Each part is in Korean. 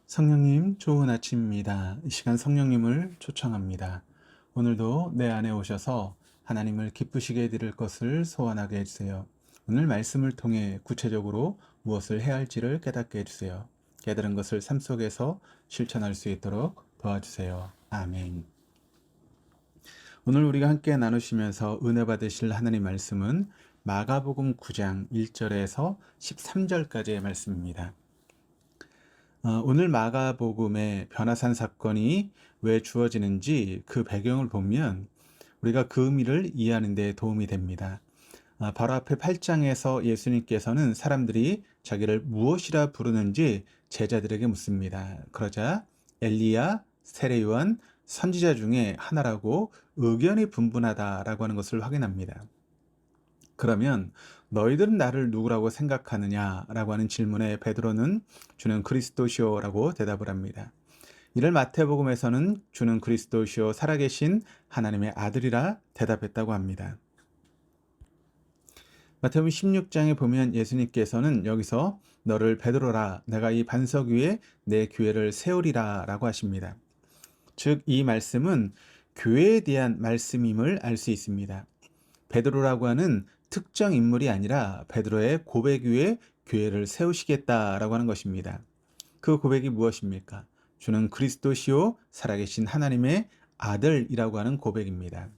성령님, 좋은 아침입니다. 이 시간 성령님을 초청합니다. 오늘도 내 안에 오셔서 하나님을 기쁘시게 해드릴 것을 소원하게 해주세요. 오늘 말씀을 통해 구체적으로 무엇을 해야 할지를 깨닫게 해주세요. 깨달은 것을 삶 속에서 실천할 수 있도록 도와주세요. 아멘. 오늘 우리가 함께 나누시면서 은혜 받으실 하나님 말씀은 마가복음 9장 1절에서 13절까지의 말씀입니다. 오늘 마가복음의 변화산 사건이 왜 주어지는지 그 배경을 보면 우리가 그 의미를 이해하는 데 도움이 됩니다. 바로 앞에 8장에서 예수님께서는 사람들이 자기를 무엇이라 부르는지 제자들에게 묻습니다. 그러자 엘리야, 세례요한, 선지자 중에 하나라고 의견이 분분하다라고 하는 것을 확인합니다. 그러면 너희들은 나를 누구라고 생각하느냐라고 하는 질문에 베드로는 주는 그리스도시오라고 대답을 합니다. 이를 마태복음에서는 주는 그리스도시오 살아계신 하나님의 아들이라 대답했다고 합니다. 마태복음 16장에 보면 예수님께서는 여기서 너를 베드로라 내가 이 반석 위에 내 교회를 세우리라 라고 하십니다. 즉 이 말씀은 교회에 대한 말씀임을 알 수 있습니다. 베드로라고 하는 특정 인물이 아니라 베드로의 고백 위에 교회를 세우시겠다라고 하는 것입니다. 그 고백이 무엇입니까? 주는 그리스도시요 살아계신 하나님의 아들이라고 하는 고백입니다.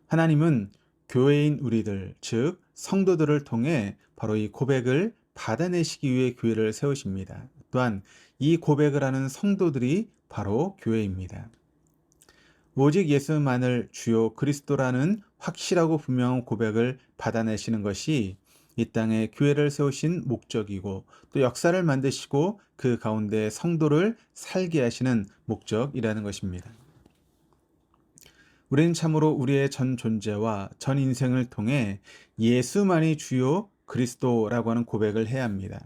하나님은 교회인 우리들, 즉 성도들을 통해 바로 이 고백을 받아내시기 위해 교회를 세우십니다. 또한 이 고백을 하는 성도들이 바로 교회입니다. 오직 예수만을 주요 그리스도라는 확실하고 분명한 고백을 받아내시는 것이 이 땅에 교회를 세우신 목적이고 또 역사를 만드시고 그 가운데 성도를 살게 하시는 목적이라는 것입니다. 우리는 참으로 우리의 전 존재와 전 인생을 통해 예수만이 주요 그리스도라고 하는 고백을 해야 합니다.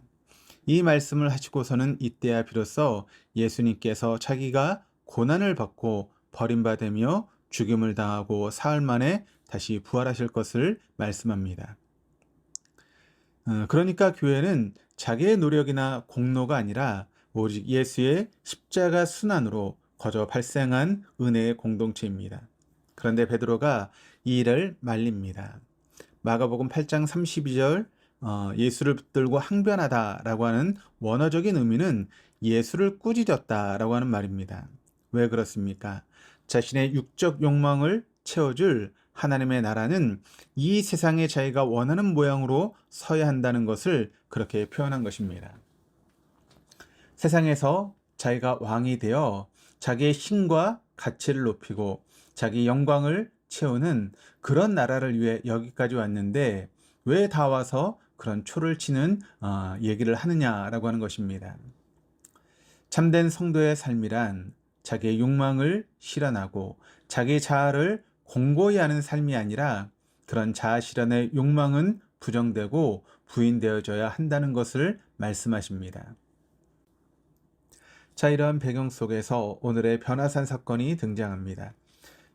이 말씀을 하시고서는 이때야 비로소 예수님께서 자기가 고난을 받고 버림받으며 죽임을 당하고 사흘 만에 다시 부활하실 것을 말씀합니다. 그러니까 교회는 자기의 노력이나 공로가 아니라 오직 예수의 십자가 순환으로 거저 발생한 은혜의 공동체입니다. 그런데 베드로가 이 일을 말립니다. 마가복음 8장 32절 예수를 붙들고 항변하다라고 하는 원어적인 의미는 예수를 꾸짖었다라고 하는 말입니다. 왜 그렇습니까? 자신의 육적 욕망을 채워줄 하나님의 나라는 이 세상에 자기가 원하는 모양으로 서야 한다는 것을 그렇게 표현한 것입니다. 세상에서 자기가 왕이 되어 자기의 힘과 가치를 높이고 자기 영광을 채우는 그런 나라를 위해 여기까지 왔는데 왜 다 와서 그런 초를 치는 얘기를 하느냐라고 하는 것입니다. 참된 성도의 삶이란 자기의 욕망을 실현하고 자기 자아를 공고히 하는 삶이 아니라 그런 자아 실현의 욕망은 부정되고 부인되어져야 한다는 것을 말씀하십니다. 자, 이러한 배경 속에서 오늘의 변화산 사건이 등장합니다.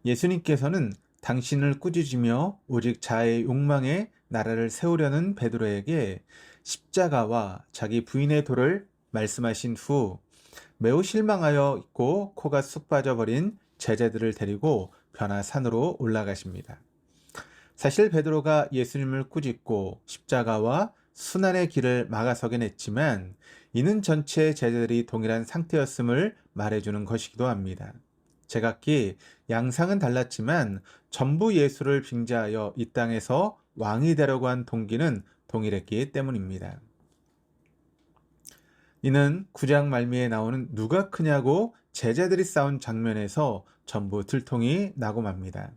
예수님께서는 당신을 꾸짖으며 오직 자아의 욕망에 나라를 세우려는 베드로에게 십자가와 자기 부인의 도를 말씀하신 후 매우 실망하여 있고 코가 쑥 빠져버린 제자들을 데리고 변화산으로 올라가십니다. 사실 베드로가 예수님을 꾸짖고 십자가와 순환의 길을 막아서긴 했지만 이는 전체 제자들이 동일한 상태였음을 말해주는 것이기도 합니다. 제각기 양상은 달랐지만 전부 예수를 빙자하여 이 땅에서 왕이 되려고 한 동기는 동일했기 때문입니다. 이는 9장 말미에 나오는 누가 크냐고 제자들이 싸운 장면에서 전부 들통이 나고 맙니다.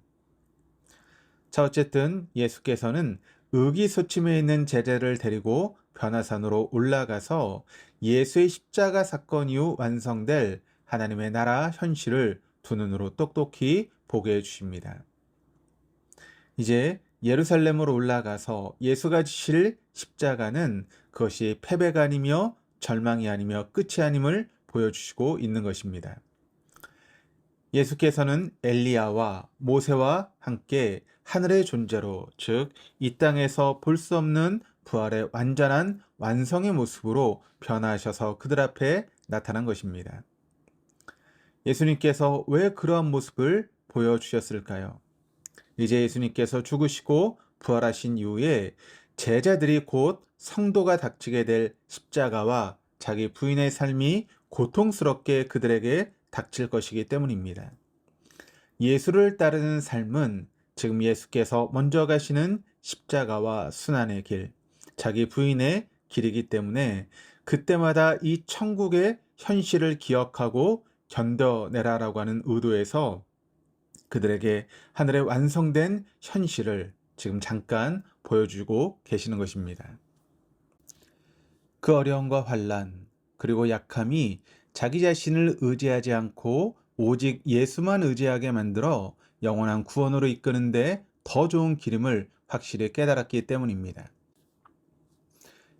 자, 어쨌든 예수께서는 의기소침해 있는 제자를 데리고 변화산으로 올라가서 예수의 십자가 사건 이후 완성될 하나님의 나라 현실을 두 눈으로 똑똑히 보게 해주십니다. 이제 예루살렘으로 올라가서 예수가 지실 십자가는 그것이 패배가 아니며 절망이 아니며 끝이 아님을 보여주시고 있는 것입니다. 예수께서는 엘리야와 모세와 함께 하늘의 존재로, 즉 이 땅에서 볼 수 없는 부활의 완전한 완성의 모습으로 변화하셔서 그들 앞에 나타난 것입니다. 예수님께서 왜 그러한 모습을 보여주셨을까요? 이제 예수님께서 죽으시고 부활하신 이후에 제자들이 곧 성도가 닥치게 될 십자가와 자기 부인의 삶이 고통스럽게 그들에게 닥칠 것이기 때문입니다. 예수를 따르는 삶은 지금 예수께서 먼저 가시는 십자가와 순환의 길, 자기 부인의 길이기 때문에 그때마다 이 천국의 현실을 기억하고 견뎌내라라고 하는 의도에서 그들에게 하늘의 완성된 현실을 지금 잠깐 보여주고 계시는 것입니다. 그 어려움과 환난, 그리고 약함이 자기 자신을 의지하지 않고 오직 예수만 의지하게 만들어 영원한 구원으로 이끄는데 더 좋은 기름을 확실히 깨달았기 때문입니다.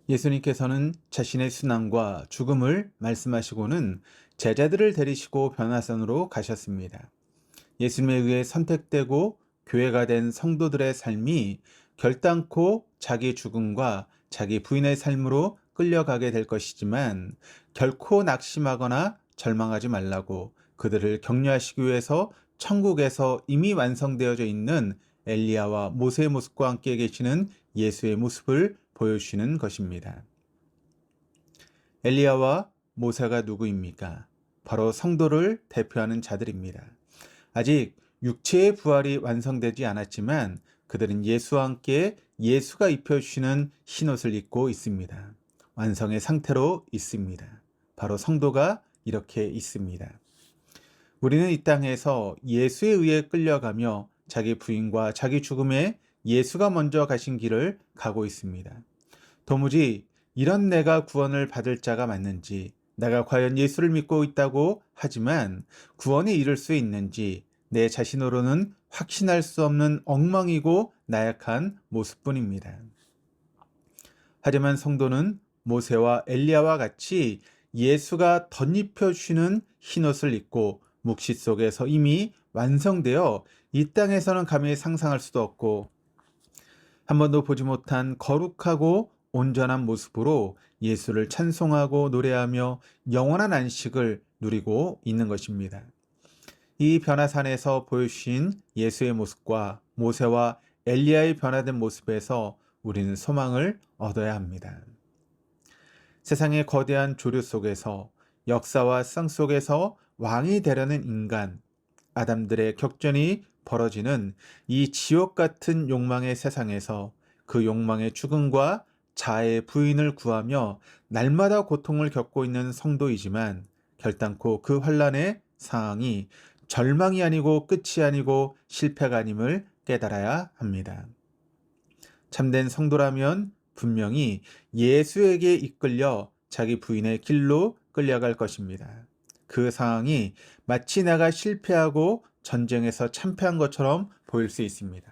예수님께서는 자신의 순환과 죽음을 말씀하시고는 제자들을 데리시고 변화산으로 가셨습니다. 예수님에 의해 선택되고 교회가 된 성도들의 삶이 결단코 자기 죽음과 자기 부인의 삶으로 끌려가게 될 것이지만 결코 낙심하거나 절망하지 말라고 그들을 격려하시기 위해서 천국에서 이미 완성되어져 있는 엘리야와 모세의 모습과 함께 계시는 예수의 모습을 보여주시는 것입니다. 엘리야와 모세가 누구입니까? 바로 성도를 대표하는 자들입니다. 아직 육체의 부활이 완성되지 않았지만 그들은 예수와 함께 예수가 입혀주시는 흰옷을 입고 있습니다. 완성의 상태로 있습니다. 바로 성도가 이렇게 있습니다. 우리는 이 땅에서 예수에 의해 끌려가며 자기 부인과 자기 죽음에 예수가 먼저 가신 길을 가고 있습니다. 도무지 이런 내가 구원을 받을 자가 맞는지, 내가 과연 예수를 믿고 있다고 하지만 구원에 이를 수 있는지 내 자신으로는 확신할 수 없는 엉망이고 나약한 모습뿐입니다. 하지만 성도는 모세와 엘리야와 같이 예수가 덧입혀 주시는 흰옷을 입고 묵시 속에서 이미 완성되어 이 땅에서는 감히 상상할 수도 없고 한 번도 보지 못한 거룩하고 온전한 모습으로 예수를 찬송하고 노래하며 영원한 안식을 누리고 있는 것입니다. 이 변화산에서 보여주신 예수의 모습과 모세와 엘리야의 변화된 모습에서 우리는 소망을 얻어야 합니다. 세상의 거대한 조류 속에서 역사와 쌍 속에서 왕이 되려는 인간, 아담들의 격전이 벌어지는 이 지옥 같은 욕망의 세상에서 그 욕망의 죽음과 자아의 부인을 구하며 날마다 고통을 겪고 있는 성도이지만 결단코 그 환난의 상황이 절망이 아니고 끝이 아니고 실패가 아님을 깨달아야 합니다. 참된 성도라면 분명히 예수에게 이끌려 자기 부인의 길로 끌려갈 것입니다. 그 상황이 마치 내가 실패하고 전쟁에서 참패한 것처럼 보일 수 있습니다.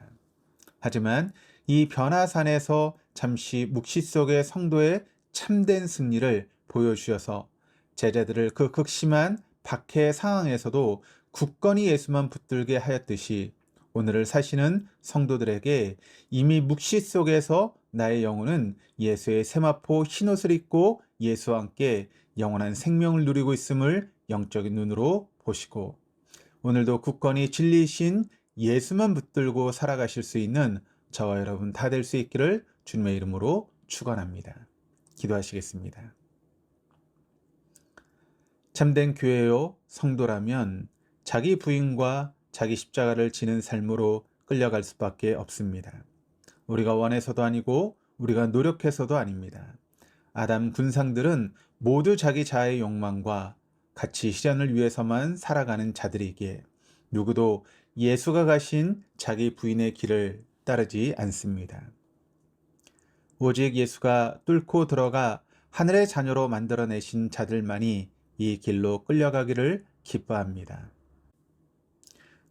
하지만 이 변화산에서 잠시 묵시 속의 성도의 참된 승리를 보여주셔서 제자들을 그 극심한 박해 상황에서도 굳건히 예수만 붙들게 하였듯이 오늘을 사시는 성도들에게 이미 묵시 속에서 나의 영혼은 예수의 세마포 흰옷을 입고 예수와 함께 영원한 생명을 누리고 있음을 영적인 눈으로 보시고 오늘도 굳건히 진리이신 예수만 붙들고 살아가실 수 있는 저와 여러분 다 될 수 있기를 주님의 이름으로 축원합니다. 기도하시겠습니다. 참된 교회요 성도라면 자기 부인과 자기 십자가를 지는 삶으로 끌려갈 수밖에 없습니다. 우리가 원해서도 아니고 우리가 노력해서도 아닙니다. 아담 군상들은 모두 자기 자아의 욕망과 가치 실현을 위해서만 살아가는 자들이기에 누구도 예수가 가신 자기 부인의 길을 따르지 않습니다. 오직 예수가 뚫고 들어가 하늘의 자녀로 만들어내신 자들만이 이 길로 끌려가기를 기뻐합니다.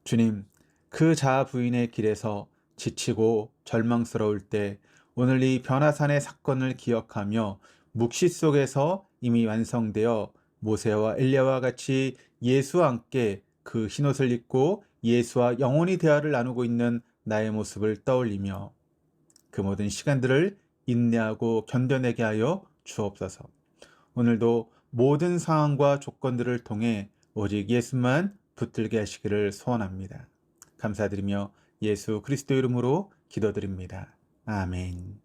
주님, 그 자아 부인의 길에서 지치고 절망스러울 때 오늘 이 변화산의 사건을 기억하며 묵시 속에서 이미 완성되어 모세와 엘리야와 같이 예수와 함께 그 흰옷을 입고 예수와 영원히 대화를 나누고 있는 나의 모습을 떠올리며 그 모든 시간들을 인내하고 견뎌내게 하여 주옵소서. 오늘도 모든 상황과 조건들을 통해 오직 예수만 붙들게 하시기를 소원합니다. 감사드리며 예수 그리스도 이름으로 기도드립니다. 아멘.